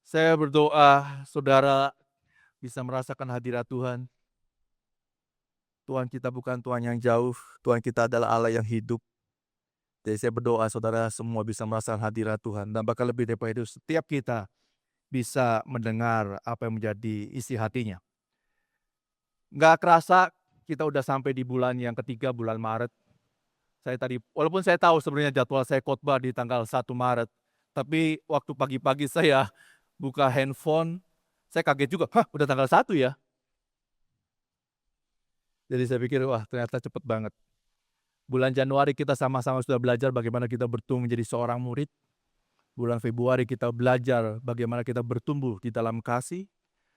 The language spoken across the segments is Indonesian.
Saya berdoa saudara bisa merasakan hadirat Tuhan. Tuhan kita bukan Tuhan yang jauh, Tuhan kita adalah Allah yang hidup. Jadi saya berdoa saudara semua bisa merasakan hadirat Tuhan dan bahkan lebih daripada itu setiap kita bisa mendengar apa yang menjadi isi hatinya. Nggak kerasa kita udah sampai di bulan yang ketiga, bulan Maret. Walaupun saya tahu sebenarnya jadwal saya khotbah di tanggal 1 Maret, tapi waktu pagi-pagi saya buka handphone, saya kaget juga, "Hah, udah tanggal 1 ya?" Jadi saya pikir, wah ternyata cepet banget. Bulan Januari kita sama-sama sudah belajar bagaimana kita bertumbuh menjadi seorang murid. Bulan Februari kita belajar bagaimana kita bertumbuh di dalam kasih.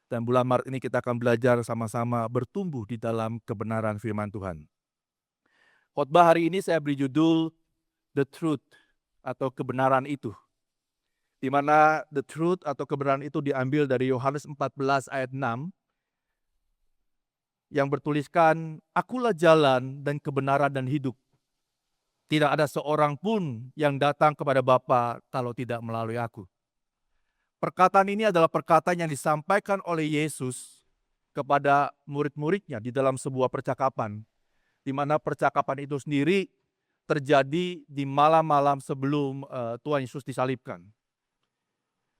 Dan bulan Maret ini kita akan belajar sama-sama bertumbuh di dalam kebenaran firman Tuhan. Khotbah hari ini saya beri judul The Truth atau kebenaran itu. Di mana the truth atau kebenaran itu diambil dari Yohanes 14 ayat 6 yang bertuliskan, "Akulah jalan dan kebenaran dan hidup. Tidak ada seorang pun yang datang kepada Bapa kalau tidak melalui aku." Perkataan ini adalah perkataan yang disampaikan oleh Yesus kepada murid-muridnya di dalam sebuah percakapan, di mana percakapan itu sendiri terjadi di malam-malam sebelum Tuhan Yesus disalibkan.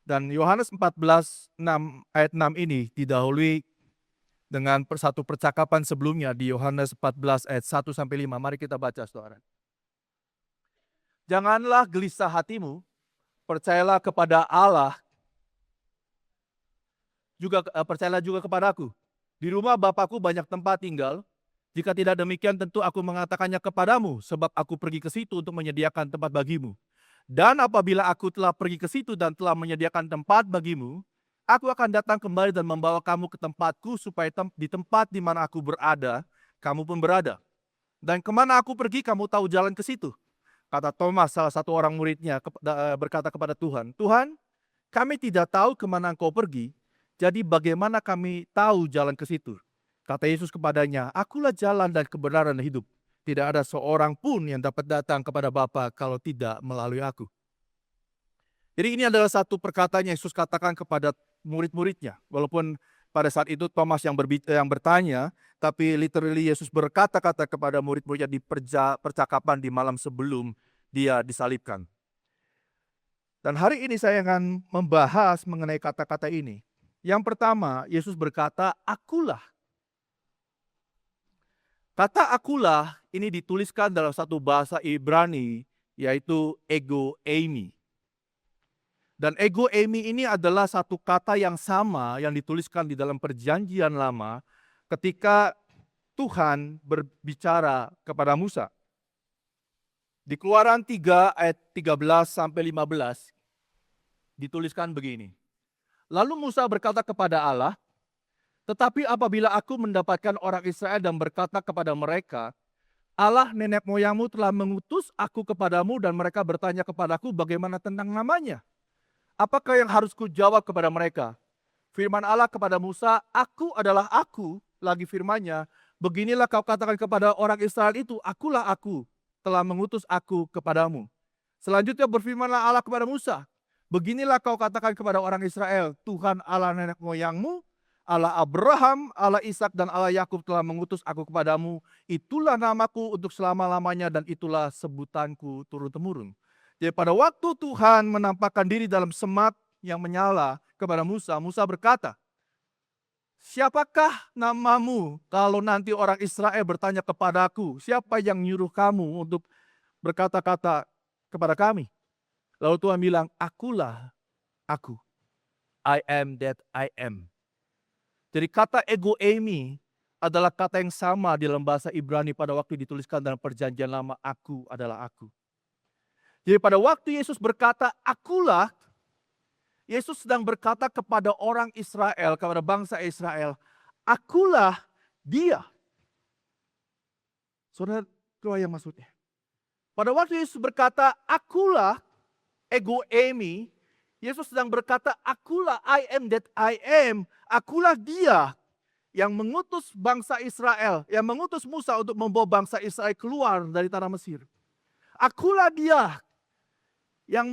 Dan Yohanes 14 ayat 6 ini didahului dengan satu percakapan sebelumnya di Yohanes 14 ayat 1-5. Mari kita baca saudara. "Janganlah gelisah hatimu, percayalah kepada Allah, percayalah juga kepadaku. Di rumah Bapakku banyak tempat tinggal. Jika tidak demikian tentu aku mengatakannya kepadamu, sebab aku pergi ke situ untuk menyediakan tempat bagimu. Dan apabila aku telah pergi ke situ dan telah menyediakan tempat bagimu, aku akan datang kembali dan membawa kamu ke tempatku, supaya di tempat di mana aku berada, kamu pun berada. Dan kemana aku pergi, kamu tahu jalan ke situ." Kata Thomas, salah satu orang muridnya, berkata kepada Tuhan, "Tuhan, kami tidak tahu kemana engkau pergi, jadi bagaimana kami tahu jalan ke situ?" Kata Yesus kepadanya, "Akulah jalan dan kebenaran dan hidup. Tidak ada seorang pun yang dapat datang kepada Bapa kalau tidak melalui aku." Jadi ini adalah satu perkataan yang Yesus katakan kepada murid-muridnya. Walaupun pada saat itu Thomas yang bertanya, tapi literally Yesus berkata-kata kepada murid-muridnya di percakapan di malam sebelum dia disalibkan. Dan hari ini saya akan membahas mengenai kata-kata ini. Yang pertama, Yesus berkata, "Akulah." Kata "akulah" ini dituliskan dalam satu bahasa Ibrani, yaitu ego eimi. Dan ego eimi ini adalah satu kata yang sama yang dituliskan di dalam Perjanjian Lama ketika Tuhan berbicara kepada Musa. Di Keluaran 3 ayat 13-15 dituliskan begini. "Lalu Musa berkata kepada Allah, 'Tetapi apabila aku mendapatkan orang Israel dan berkata kepada mereka, Allah nenek moyangmu telah mengutus aku kepadamu, dan mereka bertanya kepadaku bagaimana tentang namanya. Apakah yang harus kujawab kepada mereka?' Firman Allah kepada Musa, 'Aku adalah aku,' lagi firman-Nya, 'beginilah kau katakan kepada orang Israel itu, akulah aku, telah mengutus aku kepadamu.' Selanjutnya berfirmanlah Allah kepada Musa, 'Beginilah kau katakan kepada orang Israel, Tuhan Allah nenek moyangmu, Allah Abraham, Allah Ishak dan Allah Yakub telah mengutus aku kepadamu. Itulah namaku untuk selama-lamanya dan itulah sebutanku turun-temurun.'" Jadi pada waktu Tuhan menampakkan diri dalam semak yang menyala kepada Musa, Musa berkata, "Siapakah namamu kalau nanti orang Israel bertanya kepadaku, siapa yang nyuruh kamu untuk berkata-kata kepada kami?" Lalu Tuhan bilang, "Akulah aku. I am that I am." Jadi kata ego eimi adalah kata yang sama di dalam bahasa Ibrani pada waktu dituliskan dalam Perjanjian Lama, "Aku adalah aku." Jadi pada waktu Yesus berkata, "Akulah," Yesus sedang berkata kepada orang Israel, kepada bangsa Israel, "Akulah dia." Saudara, itu yang maksudnya. Pada waktu Yesus berkata, "Akulah," ego eimi, Yesus sedang berkata, "Akulah, I am that I am." Akulah dia yang mengutus bangsa Israel, yang mengutus Musa untuk membawa bangsa Israel keluar dari tanah Mesir. Akulah dia yang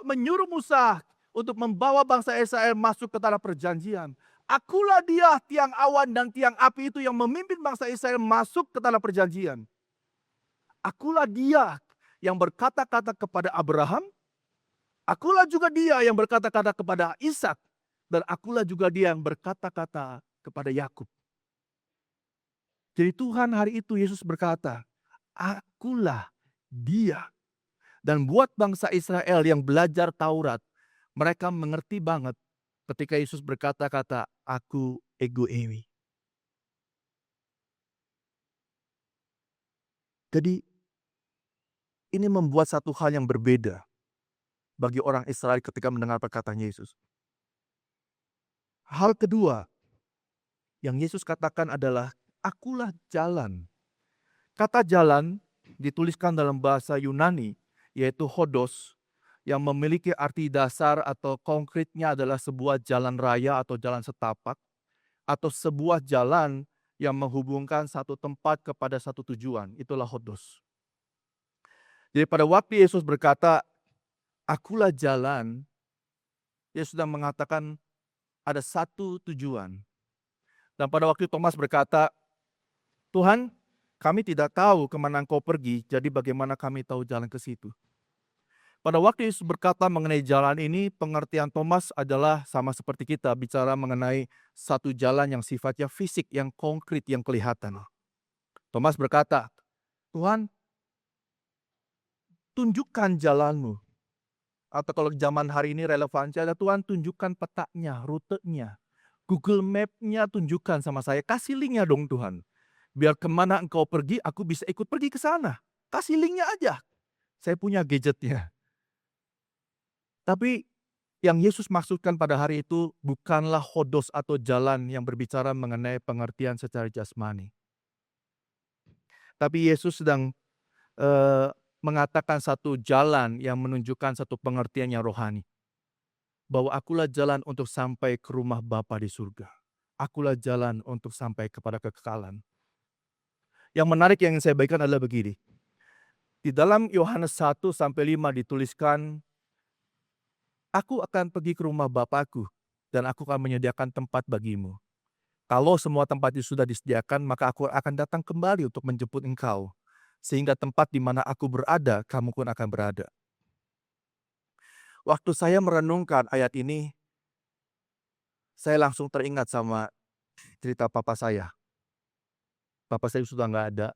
menyuruh Musa untuk membawa bangsa Israel masuk ke tanah perjanjian. Akulah dia tiang awan dan tiang api itu yang memimpin bangsa Israel masuk ke tanah perjanjian. Akulah dia yang berkata-kata kepada Abraham, akulah juga dia yang berkata-kata kepada Ishak, dan akulah juga dia yang berkata-kata kepada Yakub. Jadi Tuhan hari itu Yesus berkata, akulah dia. Dan buat bangsa Israel yang belajar Taurat, mereka mengerti banget ketika Yesus berkata-kata, aku ego eimi. Jadi ini membuat satu hal yang berbeda bagi orang Israel ketika mendengar perkataan Yesus. Hal kedua yang Yesus katakan adalah, akulah jalan. Kata jalan dituliskan dalam bahasa Yunani, yaitu hodos, yang memiliki arti dasar atau konkretnya adalah sebuah jalan raya atau jalan setapak, atau sebuah jalan yang menghubungkan satu tempat kepada satu tujuan. Itulah hodos. Jadi pada waktu Yesus berkata, akulah jalan, Yesus sudah mengatakan ada satu tujuan. Dan pada waktu Thomas berkata, Tuhan, kami tidak tahu kemana Engkau pergi, jadi bagaimana kami tahu jalan ke situ? Pada waktu Yesus berkata mengenai jalan ini, pengertian Thomas adalah sama seperti kita bicara mengenai satu jalan yang sifatnya fisik, yang konkret, yang kelihatan. Thomas berkata, Tuhan, tunjukkan jalanmu. Atau kalau zaman hari ini relevansi ada, Tuhan tunjukkan petanya, rutenya. Google Map-nya tunjukkan sama saya, kasih linknya dong Tuhan. Biar kemana Engkau pergi, aku bisa ikut pergi ke sana. Kasih linknya aja. Saya punya gadgetnya. Tapi yang Yesus maksudkan pada hari itu bukanlah hodos atau jalan yang berbicara mengenai pengertian secara jasmani. Tapi Yesus sedang mengatakan satu jalan yang menunjukkan satu pengertian yang rohani. Bahwa akulah jalan untuk sampai ke rumah Bapa di surga. Akulah jalan untuk sampai kepada kekekalan. Yang menarik yang saya bagikan adalah begini. Di dalam Yohanes 1-5 dituliskan, aku akan pergi ke rumah Bapakku dan aku akan menyediakan tempat bagimu. Kalau semua tempat itu sudah disediakan, maka aku akan datang kembali untuk menjemput engkau. Sehingga tempat di mana aku berada, kamu pun akan berada. Waktu saya merenungkan ayat ini, saya langsung teringat sama cerita papa saya. Papa saya sudah nggak ada.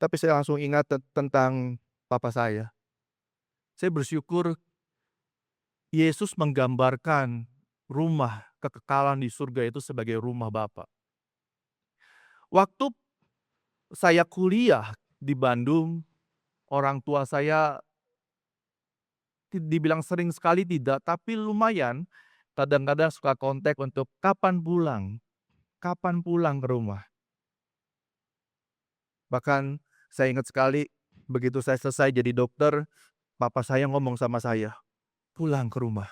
Tapi saya langsung ingat tentang papa saya. Saya bersyukur Yesus menggambarkan rumah kekekalan di surga itu sebagai rumah Bapa. Waktu saya kuliah di Bandung, orang tua saya dibilang sering sekali tidak, tapi lumayan kadang-kadang suka kontak untuk kapan pulang ke rumah. Bahkan saya ingat sekali begitu saya selesai jadi dokter, papa saya ngomong sama saya, pulang ke rumah,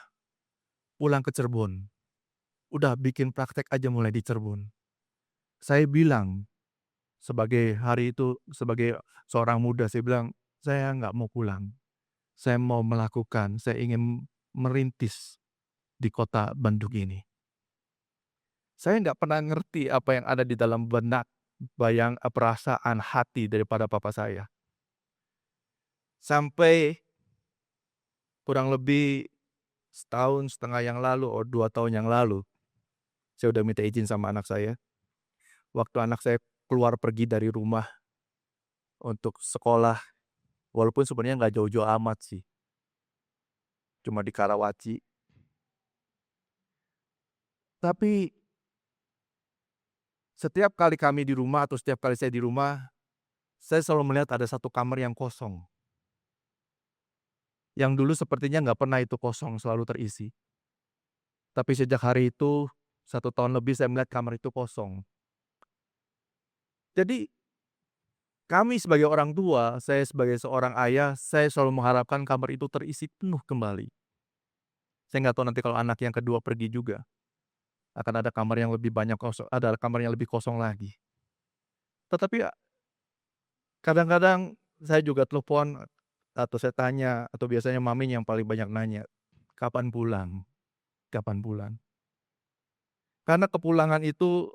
pulang ke Cirebon. Udah bikin praktek aja mulai di Cirebon. Saya bilang, sebagai hari itu, sebagai seorang muda, saya bilang, saya nggak mau pulang. Saya mau melakukan, saya ingin merintis di kota Bandung ini. Saya nggak pernah ngerti apa yang ada di dalam benak, perasaan hati daripada papa saya. Sampai kurang lebih setahun setengah yang lalu, atau 2 tahun yang lalu, saya udah minta izin sama anak saya. Waktu anak saya keluar pergi dari rumah untuk sekolah, walaupun sebenarnya nggak jauh-jauh amat sih. Cuma di Karawaci. Tapi setiap kali kami di rumah atau setiap kali saya di rumah, saya selalu melihat ada satu kamar yang kosong. Yang dulu sepertinya nggak pernah itu kosong, selalu terisi. Tapi sejak hari itu, 1 tahun lebih saya melihat kamar itu kosong. Jadi, kami sebagai orang tua, saya sebagai seorang ayah, saya selalu mengharapkan kamar itu terisi penuh kembali. Saya nggak tahu nanti kalau anak yang kedua pergi juga, akan ada kamar yang lebih banyak kosong, ada kamar yang lebih kosong lagi. Tetapi kadang-kadang saya juga telepon atau saya tanya, atau biasanya mami yang paling banyak nanya, kapan pulang, kapan pulang. Karena kepulangan itu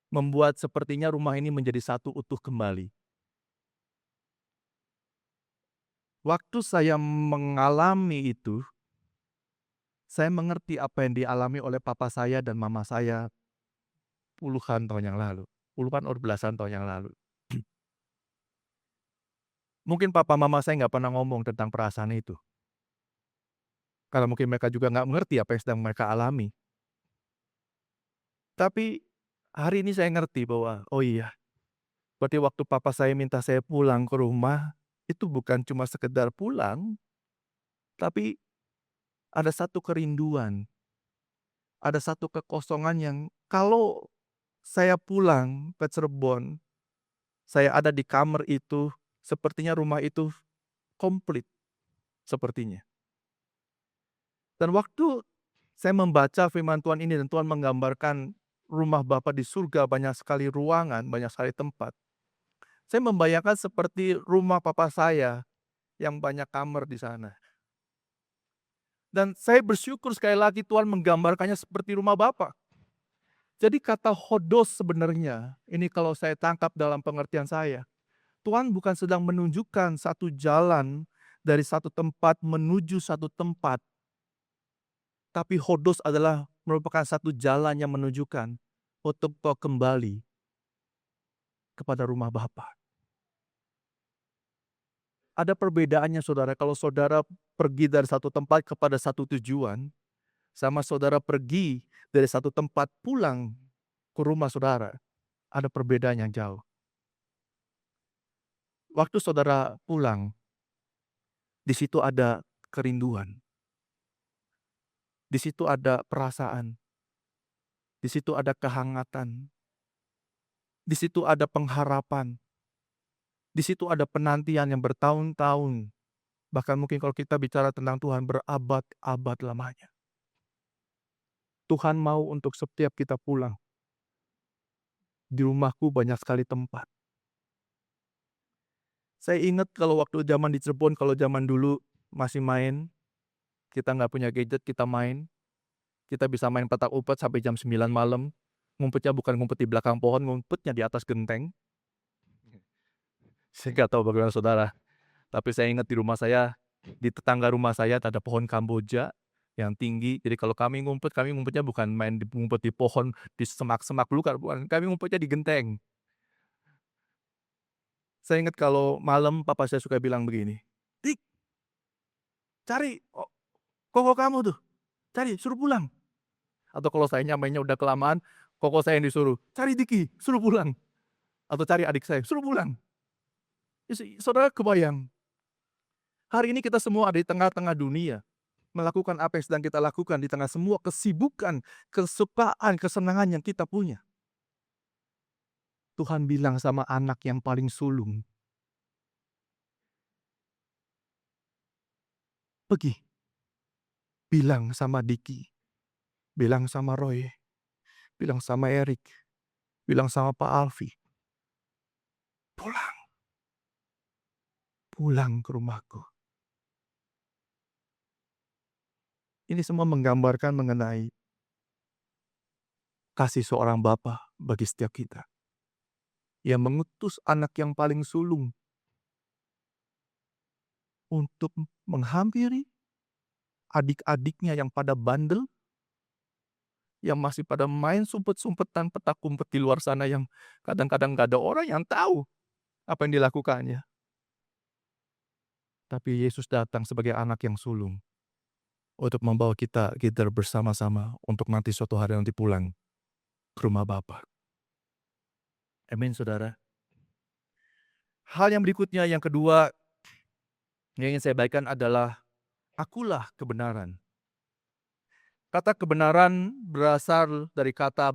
membuat sepertinya rumah ini menjadi satu utuh kembali. Waktu saya mengalami itu, saya mengerti apa yang dialami oleh papa saya dan mama saya puluhan tahun yang lalu, puluhan atau belasan tahun yang lalu. Mungkin papa mama saya nggak pernah ngomong tentang perasaan itu, karena mungkin mereka juga nggak mengerti apa yang sedang mereka alami. Tapi hari ini saya ngerti bahwa, oh iya, berarti waktu papa saya minta saya pulang ke rumah, itu bukan cuma sekedar pulang, tapi ada satu kerinduan, ada satu kekosongan yang kalau saya pulang ke Cirebon, saya ada di kamar itu, sepertinya rumah itu komplit sepertinya. Dan waktu saya membaca firman Tuhan ini dan Tuhan menggambarkan rumah Bapa di surga banyak sekali ruangan, banyak sekali tempat. Saya membayangkan seperti rumah papa saya yang banyak kamar di sana. Dan saya bersyukur sekali lagi Tuhan menggambarkannya seperti rumah Bapa. Jadi kata hodos sebenarnya, ini kalau saya tangkap dalam pengertian saya, Tuhan bukan sedang menunjukkan satu jalan dari satu tempat menuju satu tempat, tapi hodos adalah merupakan satu jalan yang menunjukkan untuk kau kembali kepada rumah Bapa. Ada perbedaannya saudara, kalau saudara pergi dari satu tempat kepada satu tujuan, sama saudara pergi dari satu tempat pulang ke rumah saudara, ada perbedaan yang jauh. Waktu saudara pulang, di situ ada kerinduan, di situ ada perasaan, di situ ada kehangatan, di situ ada pengharapan, di situ ada penantian yang bertahun-tahun, bahkan mungkin kalau kita bicara tentang Tuhan berabad-abad lamanya. Tuhan mau untuk setiap kita pulang. Di rumahku banyak sekali tempat. Saya ingat kalau waktu zaman di Cirebon, kalau zaman dulu masih main, kita nggak punya gadget, kita main. Kita bisa main petak umpet sampai jam 9 malam. Ngumpetnya bukan ngumpet di belakang pohon, ngumpetnya di atas genteng. Saya nggak tahu bagaimana saudara, tapi saya ingat di rumah saya, di tetangga rumah saya ada pohon Kamboja yang tinggi. Jadi kalau kami ngumpetnya bukan ngumpet di pohon, di semak-semak belukar, bukan. Kami ngumpetnya di genteng. Saya ingat kalau malam papa saya suka bilang begini, "Dik, cari koko kamu tuh, cari, suruh pulang." Atau kalau saya mainnya udah kelamaan, koko saya yang disuruh, "Cari Diki, suruh pulang." Atau cari adik saya, "Suruh pulang." Saudara kebayang, hari ini kita semua ada di tengah-tengah dunia, melakukan apa yang sedang kita lakukan di tengah semua kesibukan, kesukaan, kesenangan yang kita punya. Tuhan bilang sama anak yang paling sulung, "Pergi, bilang sama Diki, bilang sama Roy, bilang sama Erik, bilang sama Pak Alfi, pulang, pulang ke rumahku." Ini semua menggambarkan mengenai kasih seorang bapa bagi setiap kita. Yang mengutus anak yang paling sulung untuk menghampiri adik-adiknya yang pada bandel, yang masih pada main sumpet-sumpetan petak umpet di luar sana yang kadang-kadang gak ada orang yang tahu apa yang dilakukannya. Tapi Yesus datang sebagai anak yang sulung untuk membawa kita bersama-sama untuk nanti suatu hari nanti pulang ke rumah Bapa. Amin saudara. Hal yang berikutnya, yang kedua yang ingin saya bagikan adalah akulah kebenaran. Kata kebenaran berasal dari kata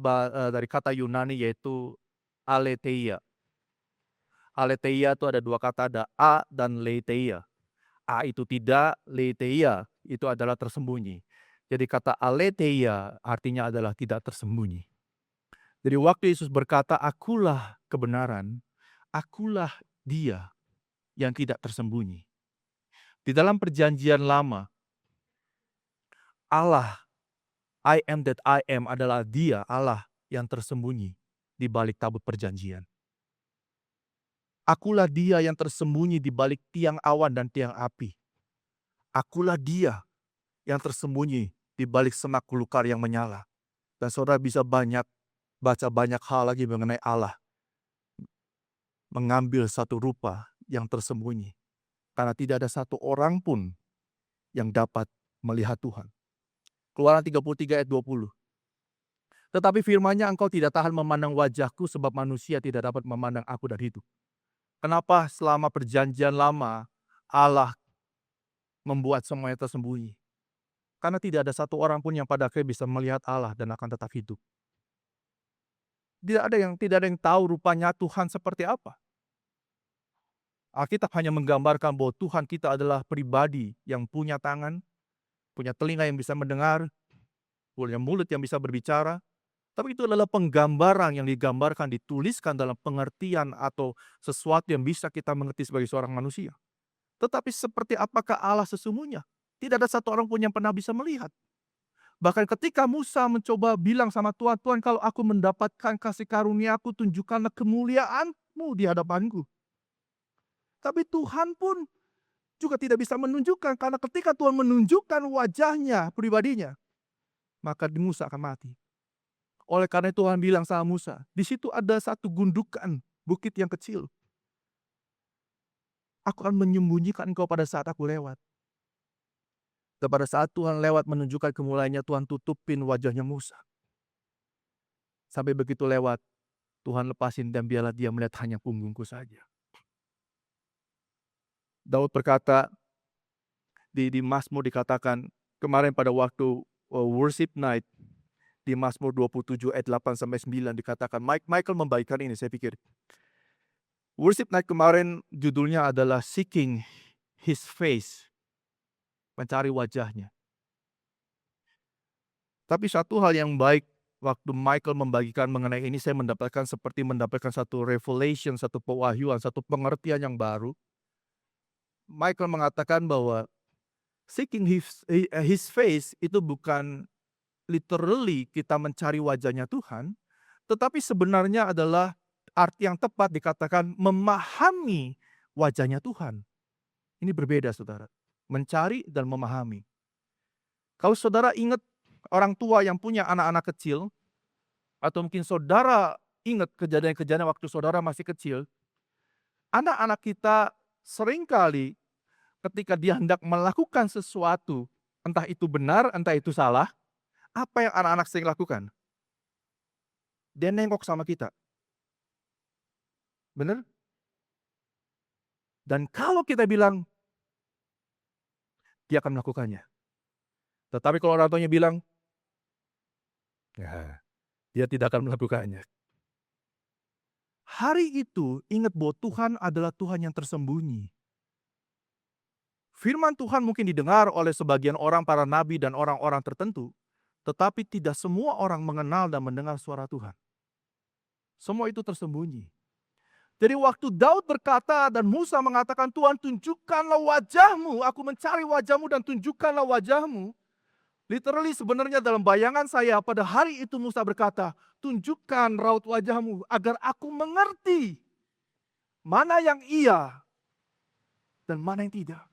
Yunani yaitu aletheia. Aletheia itu ada dua kata, ada a dan letheia. A itu tidak, letheia itu adalah tersembunyi. Jadi kata aletheia artinya adalah tidak tersembunyi. Jadi waktu Yesus berkata, "Akulah kebenaran," akulah Dia yang tidak tersembunyi. Di dalam perjanjian lama, Allah, I am that I am adalah Dia, Allah yang tersembunyi di balik tabut perjanjian. Akulah Dia yang tersembunyi di balik tiang awan dan tiang api. Akulah Dia yang tersembunyi di balik semak belukar yang menyala. Dan saudara bisa baca banyak hal lagi mengenai Allah. Mengambil satu rupa yang tersembunyi. Karena tidak ada satu orang pun yang dapat melihat Tuhan. Keluaran 33 ayat 20. Tetapi firman-Nya, engkau tidak tahan memandang wajahku sebab manusia tidak dapat memandang aku dan hidup. Kenapa selama perjanjian lama Allah membuat semuanya tersembunyi? Karena tidak ada satu orang pun yang pada akhirnya bisa melihat Allah dan akan tetap hidup. Tidak ada yang tahu rupanya Tuhan seperti apa. Alkitab hanya menggambarkan bahwa Tuhan kita adalah pribadi yang punya tangan, punya telinga yang bisa mendengar, punya mulut yang bisa berbicara. Tapi itu adalah penggambaran yang digambarkan, dituliskan dalam pengertian atau sesuatu yang bisa kita mengerti sebagai seorang manusia. Tetapi seperti apakah Allah sesungguhnya? Tidak ada satu orang pun yang pernah bisa melihat. Bahkan ketika Musa mencoba bilang sama Tuhan, Tuhan kalau aku mendapatkan kasih karunia-Ku, tunjukkanlah kemuliaan-Mu di hadapanku. Tapi Tuhan pun juga tidak bisa menunjukkan, karena ketika Tuhan menunjukkan wajahnya, pribadinya, maka Musa akan mati. Oleh karena Tuhan bilang sama Musa, di situ ada satu gundukan bukit yang kecil. Aku akan menyembunyikan engkau pada saat aku lewat. Dan pada saat Tuhan lewat menunjukkan kemuliaannya, Tuhan tutupin wajahnya Musa. Sampai begitu lewat, Tuhan lepasin dan biarlah dia melihat hanya punggungku saja. Daud berkata, di Mazmur dikatakan, kemarin pada waktu worship night, di Mazmur 27 ayat 8-9 dikatakan, Michael membagikan ini, saya pikir. Worship night kemarin judulnya adalah Seeking His Face. Mencari wajahnya. Tapi satu hal yang baik, waktu Michael membagikan mengenai ini, saya mendapatkan satu revelation, satu pewahyuan, satu pengertian yang baru. Michael mengatakan bahwa seeking his face itu bukan literally kita mencari wajahnya Tuhan, tetapi sebenarnya adalah arti yang tepat dikatakan memahami wajahnya Tuhan. Ini berbeda, saudara. Mencari dan memahami. Kalau saudara ingat orang tua yang punya anak-anak kecil, atau mungkin saudara ingat kejadian-kejadian waktu saudara masih kecil, anak-anak kita seringkali ketika dia hendak melakukan sesuatu, entah itu benar, entah itu salah, apa yang anak-anak sering lakukan? Dia nengok sama kita. Benar? Dan kalau kita bilang, dia akan melakukannya. Tetapi kalau orang tuanya bilang, ya, dia tidak akan melakukannya. Hari itu ingat bahwa Tuhan adalah Tuhan yang tersembunyi. Firman Tuhan mungkin didengar oleh sebagian orang, para nabi dan orang-orang tertentu, tetapi tidak semua orang mengenal dan mendengar suara Tuhan. Semua itu tersembunyi. Jadi waktu Daud berkata dan Musa mengatakan, Tuhan tunjukkanlah wajahmu, aku mencari wajahmu dan tunjukkanlah wajahmu. Literally sebenarnya dalam bayangan saya pada hari itu Musa berkata, tunjukkan raut wajahmu agar aku mengerti mana yang iya dan mana yang tidak.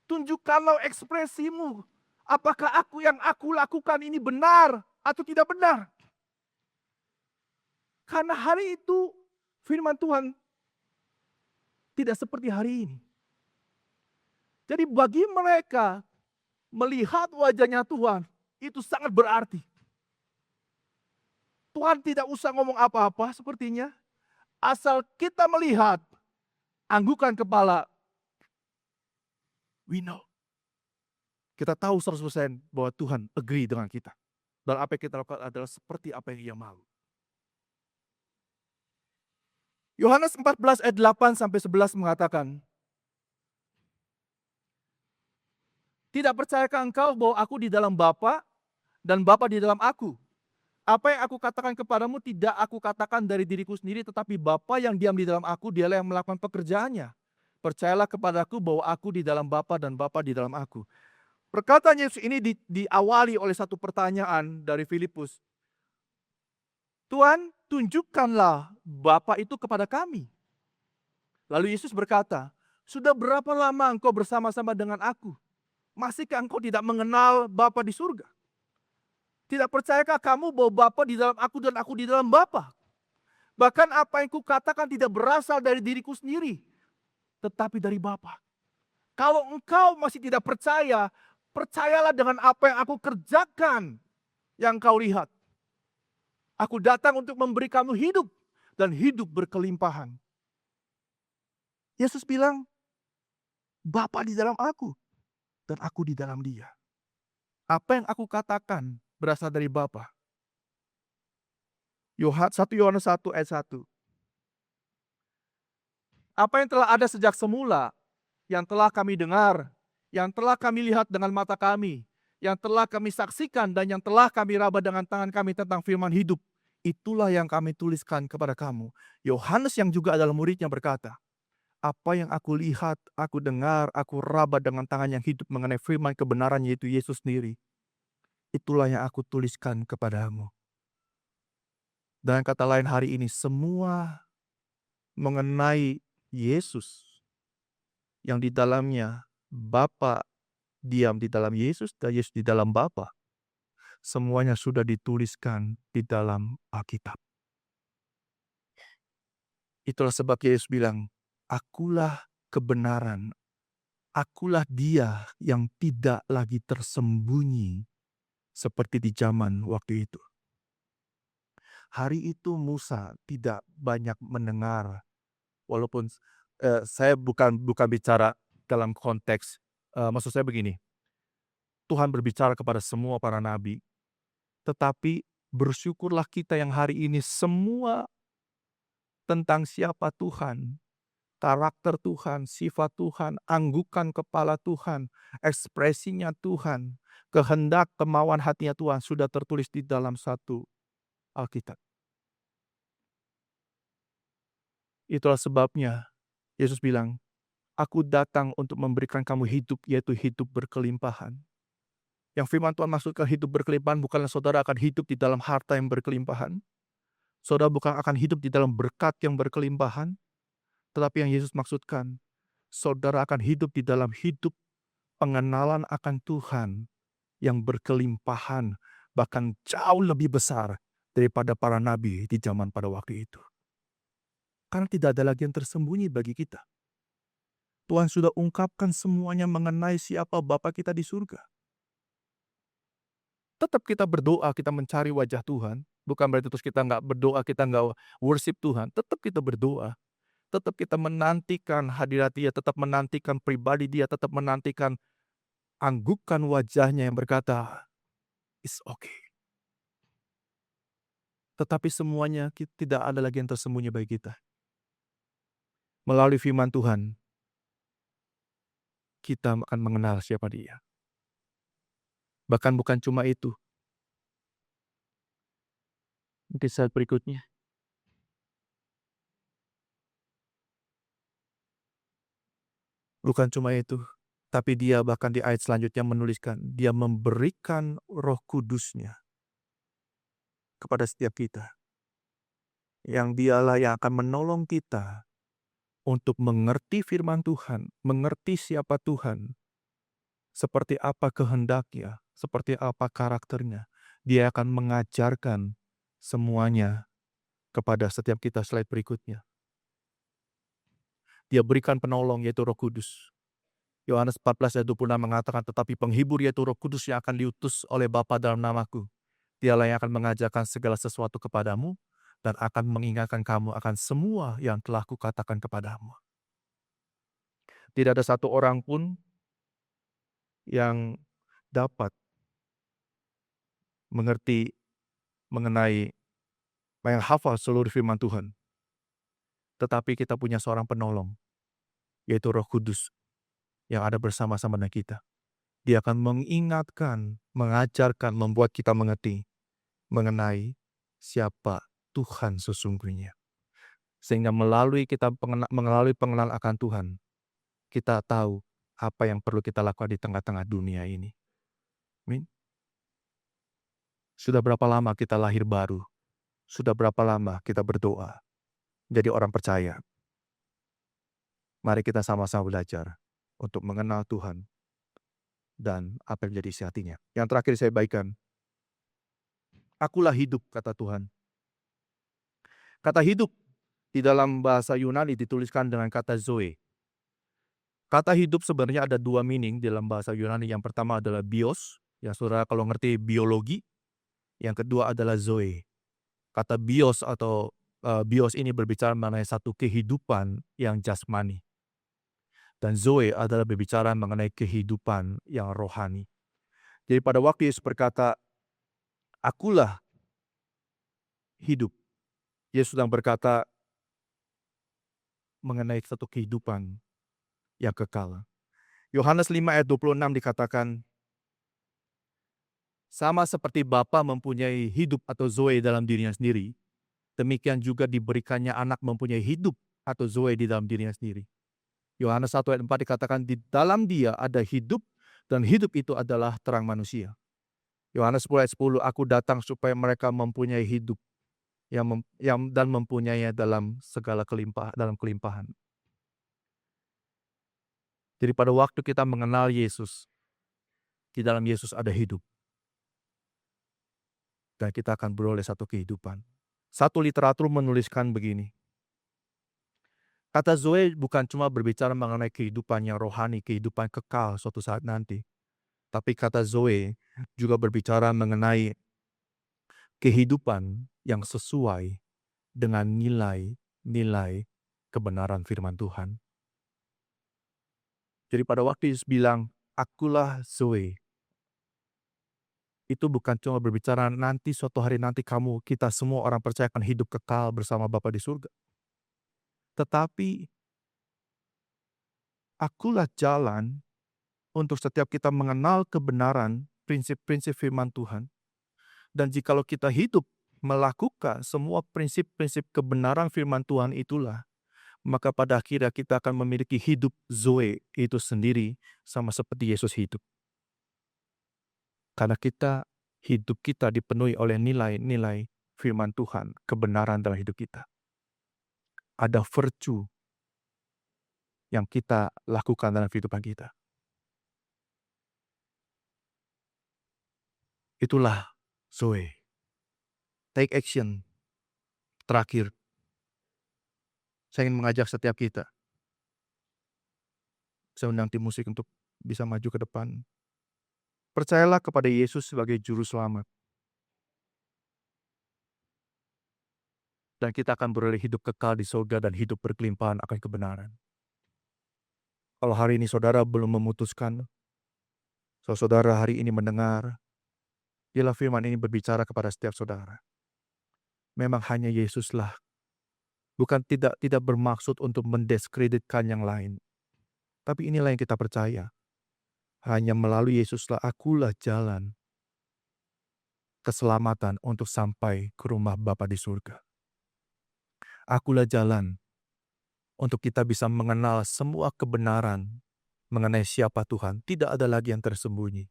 Tunjukkanlah ekspresimu. Apakah yang aku lakukan ini benar atau tidak benar? Karena hari itu firman Tuhan tidak seperti hari ini. Jadi bagi mereka melihat wajahnya Tuhan itu sangat berarti. Tuhan tidak usah ngomong apa-apa sepertinya. Asal kita melihat, anggukan kepala, we know. Kita tahu 100% bahwa Tuhan agree dengan kita. Dan apa yang kita lakukan adalah seperti apa yang Ia mau. Yohanes 14 ayat 8-11 mengatakan, tidak percayakah engkau bahwa aku di dalam Bapa dan Bapa di dalam aku? Apa yang aku katakan kepadamu tidak aku katakan dari diriku sendiri, tetapi Bapa yang diam di dalam aku, dialah yang melakukan pekerjaannya. Percayalah kepadaku bahwa aku di dalam Bapa dan Bapa di dalam aku. Perkataan Yesus ini diawali oleh satu pertanyaan dari Filipus. Tuhan, tunjukkanlah Bapa itu kepada kami. Lalu Yesus berkata, sudah berapa lama engkau bersama-sama dengan aku? Masihkah engkau tidak mengenal Bapa di surga? Tidak percayakah kamu bahwa Bapa di dalam aku dan aku di dalam Bapa? Bahkan apa yang kukatakan tidak berasal dari diriku sendiri, tetapi dari Bapa. Kalau engkau masih tidak percaya, percayalah dengan apa yang aku kerjakan yang kau lihat. Aku datang untuk memberi kamu hidup dan hidup berkelimpahan. Yesus bilang, Bapa di dalam aku dan aku di dalam dia. Apa yang aku katakan berasal dari Bapa. 1 Yohanes 1 ayat 1. Apa yang telah ada sejak semula, yang telah kami dengar, yang telah kami lihat dengan mata kami, yang telah kami saksikan dan yang telah kami raba dengan tangan kami tentang firman hidup, itulah yang kami tuliskan kepada kamu. Yohanes yang juga adalah muridnya berkata, apa yang aku lihat, aku dengar, aku raba dengan tangan yang hidup mengenai firman kebenaran yaitu Yesus sendiri. Itulah yang aku tuliskan kepadamu. Dengan kata lain hari ini semua mengenai Yesus yang di dalamnya Bapa diam di dalam Yesus dan Yesus di dalam Bapa. Semuanya sudah dituliskan di dalam Alkitab. Itulah sebab Yesus bilang, akulah kebenaran. Akulah dia yang tidak lagi tersembunyi seperti di zaman waktu itu. Hari itu Musa tidak banyak mendengar, walaupun saya bukan bicara dalam konteks, maksud saya begini, Tuhan berbicara kepada semua para nabi, tetapi bersyukurlah kita yang hari ini semua tentang siapa Tuhan, karakter Tuhan, sifat Tuhan, anggukan kepala Tuhan, ekspresinya Tuhan, kehendak kemauan hatinya Tuhan sudah tertulis di dalam satu Alkitab. Itulah sebabnya Yesus bilang, aku datang untuk memberikan kamu hidup, yaitu hidup berkelimpahan. Yang firman Tuhan maksudkan hidup berkelimpahan bukanlah saudara akan hidup di dalam harta yang berkelimpahan. Saudara bukan akan hidup di dalam berkat yang berkelimpahan. Tetapi yang Yesus maksudkan, saudara akan hidup di dalam hidup pengenalan akan Tuhan yang berkelimpahan, bahkan jauh lebih besar daripada para nabi di zaman pada waktu itu. Karena tidak ada lagi yang tersembunyi bagi kita. Tuhan sudah ungkapkan semuanya mengenai siapa Bapa kita di surga. Tetap kita berdoa, kita mencari wajah Tuhan. Bukan berarti terus kita nggak berdoa, kita nggak worship Tuhan. Tetap kita berdoa. Tetap kita menantikan hadirat dia, tetap menantikan pribadi dia, tetap menantikan anggukan wajahnya yang berkata, it's okay. Tetapi semuanya tidak ada lagi yang tersembunyi bagi kita. Melalui firman Tuhan, kita akan mengenal siapa dia. Bahkan bukan cuma itu. Mungkin saat berikutnya. Bukan cuma itu. Tapi dia bahkan di ayat selanjutnya menuliskan, dia memberikan Roh Kudusnya kepada setiap kita. Yang dialah yang akan menolong kita untuk mengerti firman Tuhan, mengerti siapa Tuhan, seperti apa kehendaknya, seperti apa karakternya. Dia akan mengajarkan semuanya kepada setiap kita. Slide berikutnya. Dia berikan penolong yaitu Roh Kudus. Yohanes 14 ayat 26 mengatakan, tetapi penghibur yaitu Roh Kudus yang akan diutus oleh Bapa dalam namaku. Dialah yang akan mengajarkan segala sesuatu kepadamu dan akan mengingatkan kamu akan semua yang telah kukatakan kepadamu. Tidak ada satu orang pun yang dapat mengerti mengenai menghafal seluruh firman Tuhan. Tetapi kita punya seorang penolong, yaitu Roh Kudus yang ada bersama-sama dengan kita. Dia akan mengingatkan, mengajarkan, membuat kita mengerti mengenai siapa Tuhan sesungguhnya. Sehingga melalui pengenalan akan Tuhan, kita tahu apa yang perlu kita lakukan di tengah-tengah dunia ini. Amin. Sudah berapa lama kita lahir baru? Sudah berapa lama kita berdoa jadi orang percaya? Mari kita sama-sama belajar untuk mengenal Tuhan dan apa yang menjadi isi hatinya. Yang terakhir saya bagikan, akulah hidup, kata Tuhan. Kata hidup di dalam bahasa Yunani dituliskan dengan kata zoe. Kata hidup sebenarnya ada dua meaning dalam bahasa Yunani. Yang pertama adalah bios, yang saudara kalau ngerti biologi. Yang kedua adalah zoe. Kata bios atau bios ini berbicara mengenai satu kehidupan yang jasmani. Dan zoe adalah berbicara mengenai kehidupan yang rohani. Jadi pada waktu Yesus berkata, akulah hidup. Yesus sedang berkata mengenai satu kehidupan yang kekal. Yohanes 5 ayat 26 dikatakan, sama seperti Bapa mempunyai hidup atau zoe dalam dirinya sendiri, demikian juga diberikannya anak mempunyai hidup atau zoe di dalam dirinya sendiri. Yohanes 1 ayat 4 dikatakan, di dalam dia ada hidup, dan hidup itu adalah terang manusia. Yohanes 10 ayat 10, aku datang supaya mereka mempunyai hidup dan mempunyainya dalam segala kelimpahan. Jadi pada waktu kita mengenal Yesus, di dalam Yesus ada hidup. Dan kita akan beroleh satu kehidupan. Satu literatur menuliskan begini. Kata zoe bukan cuma berbicara mengenai kehidupan yang rohani, kehidupan kekal suatu saat nanti. Tapi kata zoe juga berbicara mengenai kehidupan yang sesuai dengan nilai-nilai kebenaran firman Tuhan. Jadi pada waktu Yesus bilang, akulah zoe, itu bukan cuma berbicara nanti suatu hari nanti kita semua orang percaya akan hidup kekal bersama Bapa di surga. Tetapi akulah jalan untuk setiap kita mengenal kebenaran prinsip-prinsip firman Tuhan. Dan jikalau kita hidup melakukan semua prinsip-prinsip kebenaran firman Tuhan itulah, maka pada akhirnya kita akan memiliki hidup zoe itu sendiri sama seperti Yesus hidup. Karena hidup kita dipenuhi oleh nilai-nilai firman Tuhan, kebenaran dalam hidup kita. Ada virtue yang kita lakukan dalam kehidupan kita. Itulah zoe. Take action. Terakhir, saya ingin mengajak setiap kita. Saya undang tim musik untuk bisa maju ke depan. Percayalah kepada Yesus sebagai juru selamat. Dan kita akan beroleh hidup kekal di surga dan hidup berkelimpahan akan kebenaran. Kalau hari ini saudara belum memutuskan, saudara hari ini mendengar, biarlah firman ini berbicara kepada setiap saudara. Memang hanya Yesuslah. Bukan tidak bermaksud untuk mendiskreditkan yang lain. Tapi inilah yang kita percaya. Hanya melalui Yesuslah akulah jalan keselamatan untuk sampai ke rumah Bapa di surga. Akulah jalan untuk kita bisa mengenal semua kebenaran mengenai siapa Tuhan. Tidak ada lagi yang tersembunyi.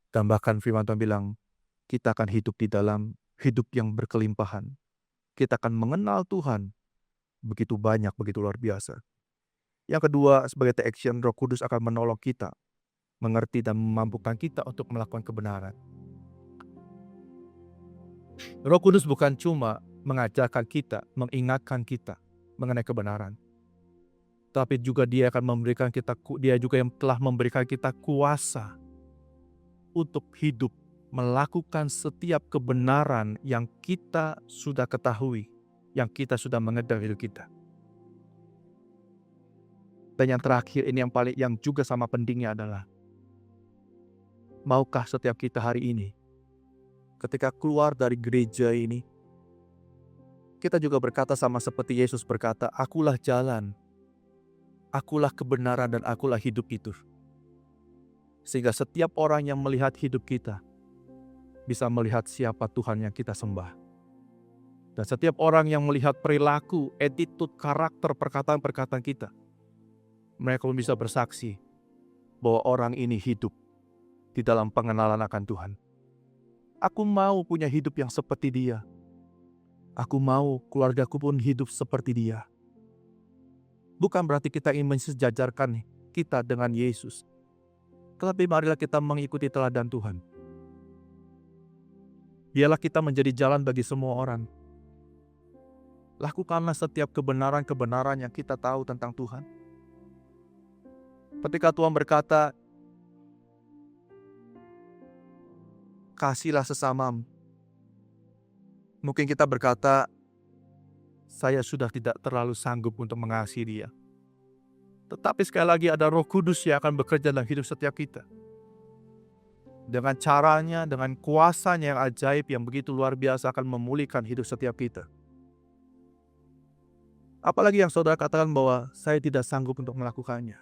Dan bahkan firman Tuhan bilang, kita akan hidup di dalam hidup yang berkelimpahan. Kita akan mengenal Tuhan begitu banyak, begitu luar biasa. Yang kedua, sebagai action, Roh Kudus akan menolong kita mengerti dan memampukan kita untuk melakukan kebenaran. Roh Kudus bukan cuma mengajarkan kita, mengingatkan kita mengenai kebenaran, tapi juga dia juga yang telah memberikan kita kuasa untuk hidup, melakukan setiap kebenaran yang kita sudah ketahui, yang kita sudah mengenal hidup kita. Dan yang terakhir ini yang juga sama pentingnya adalah, maukah setiap kita hari ini ketika keluar dari gereja ini, kita juga berkata sama seperti Yesus berkata, akulah jalan, akulah kebenaran, dan akulah hidup itu. Sehingga setiap orang yang melihat hidup kita bisa melihat siapa Tuhan yang kita sembah. Dan setiap orang yang melihat perilaku, attitude, karakter, perkataan-perkataan kita, mereka pun bisa bersaksi bahwa orang ini hidup di dalam pengenalan akan Tuhan. Aku mau punya hidup yang seperti dia. Aku mau keluargaku pun hidup seperti dia. Bukan berarti kita ingin mensejajarkan kita dengan Yesus. Tetapi marilah kita mengikuti teladan Tuhan. Biarlah kita menjadi jalan bagi semua orang. Lakukanlah setiap kebenaran-kebenaran yang kita tahu tentang Tuhan. Ketika Tuhan berkata, kasihlah sesamamu. Mungkin kita berkata, saya sudah tidak terlalu sanggup untuk mengasihi dia. Tetapi sekali lagi ada Roh Kudus yang akan bekerja dalam hidup setiap kita. Dengan caranya, dengan kuasanya yang ajaib, yang begitu luar biasa akan memulihkan hidup setiap kita. Apalagi yang saudara katakan bahwa saya tidak sanggup untuk melakukannya.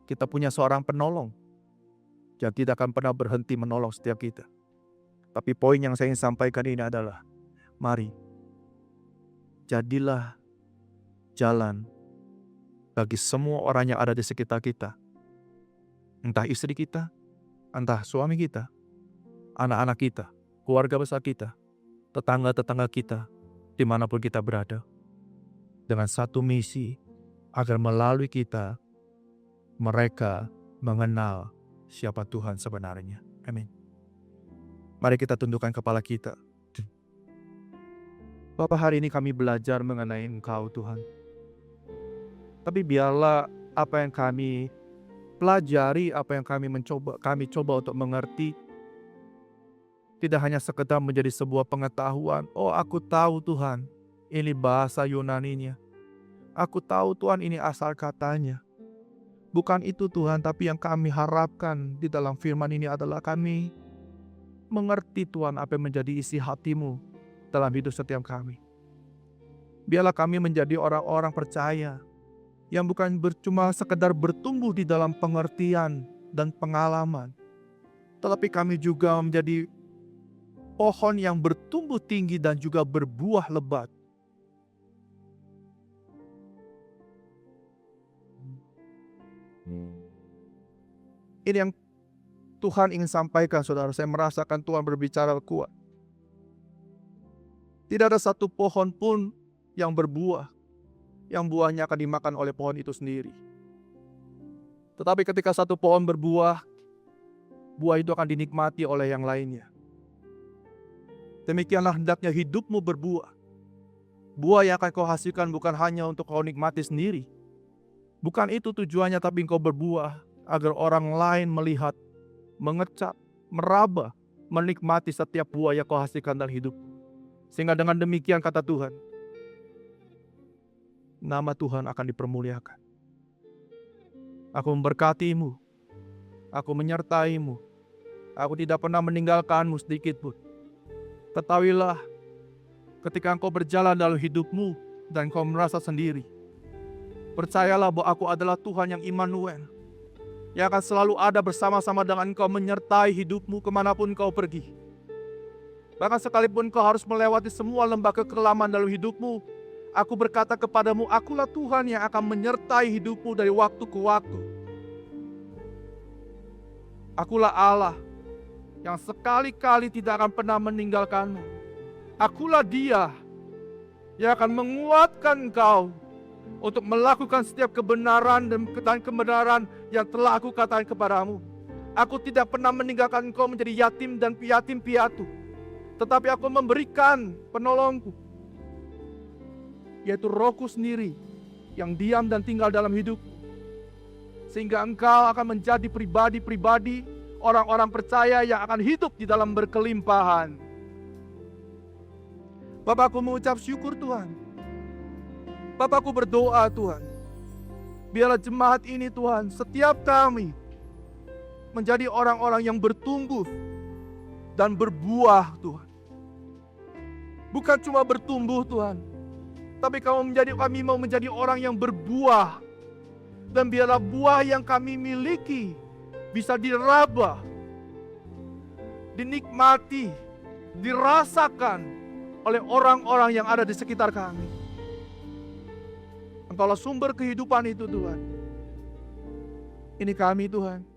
Kita punya seorang penolong yang tidak akan pernah berhenti menolong setiap kita. Tapi poin yang saya ingin sampaikan ini adalah, mari, jadilah jalan bagi semua orang yang ada di sekitar kita. Entah istri kita, entah suami kita, anak-anak kita, keluarga besar kita, tetangga-tetangga kita, dimanapun kita berada. Dengan satu misi, agar melalui kita, mereka mengenal siapa Tuhan sebenarnya. Amin. Mari kita tundukkan kepala kita. Bapa, hari ini kami belajar mengenai Engkau Tuhan. Tapi biarlah apa yang kami pelajari, apa yang kami coba untuk mengerti, tidak hanya sekedar menjadi sebuah pengetahuan. Oh, aku tahu Tuhan, ini bahasa Yunaninya. Aku tahu Tuhan, ini asal katanya. Bukan itu Tuhan, tapi yang kami harapkan di dalam firman ini adalah kami mengerti Tuhan apa yang menjadi isi hati-Mu dalam hidup setiap kami. Biarlah kami menjadi orang-orang percaya yang bukan cuma sekedar bertumbuh di dalam pengertian dan pengalaman, tetapi kami juga menjadi pohon yang bertumbuh tinggi dan juga berbuah lebat. Ini yang Tuhan ingin sampaikan, saudara. Saya merasakan Tuhan berbicara kuat. Tidak ada satu pohon pun yang berbuah, yang buahnya akan dimakan oleh pohon itu sendiri. Tetapi ketika satu pohon berbuah, buah itu akan dinikmati oleh yang lainnya. Demikianlah hendaknya hidupmu berbuah. Buah yang akan kau hasilkan bukan hanya untuk kau nikmati sendiri. Bukan itu tujuannya, tapi engkau berbuah agar orang lain melihat, mengecap, meraba, menikmati setiap buah yang kau hasilkan dalam hidup. Sehingga dengan demikian, kata Tuhan, nama Tuhan akan dipermuliakan. Aku memberkatimu, aku menyertaimu, aku tidak pernah meninggalkanmu sedikit pun. Ketahuilah, ketika engkau berjalan dalam hidupmu dan engkau merasa sendiri, percayalah bahwa aku adalah Tuhan yang Immanuel, yang akan selalu ada bersama-sama dengan engkau, menyertai hidupmu kemanapun kau pergi. Bahkan sekalipun kau harus melewati semua lembah kekelaman dalam hidupmu, aku berkata kepadamu, akulah Tuhan yang akan menyertai hidupmu dari waktu ke waktu. Akulah Allah yang sekali-kali tidak akan pernah meninggalkanmu. Akulah Dia yang akan menguatkan engkau untuk melakukan setiap kebenaran dan kebenaran yang telah aku katakan kepadamu. Aku tidak pernah meninggalkan engkau menjadi yatim dan piatim piatu, tetapi aku memberikan penolongku, yaitu Rohku sendiri yang diam dan tinggal dalam hidupmu, sehingga engkau akan menjadi pribadi-pribadi orang-orang percaya yang akan hidup di dalam berkelimpahan. Bapakku mengucap syukur Tuhan. Bapakku berdoa Tuhan, biarlah jemaat ini Tuhan, setiap kami menjadi orang-orang yang bertumbuh dan berbuah Tuhan. Bukan cuma bertumbuh Tuhan, tapi kami mau menjadi orang yang berbuah. Dan biarlah buah yang kami miliki bisa diraba, dinikmati, dirasakan oleh orang-orang yang ada di sekitar kami. Engkaulah sumber kehidupan itu Tuhan. Ini kami Tuhan.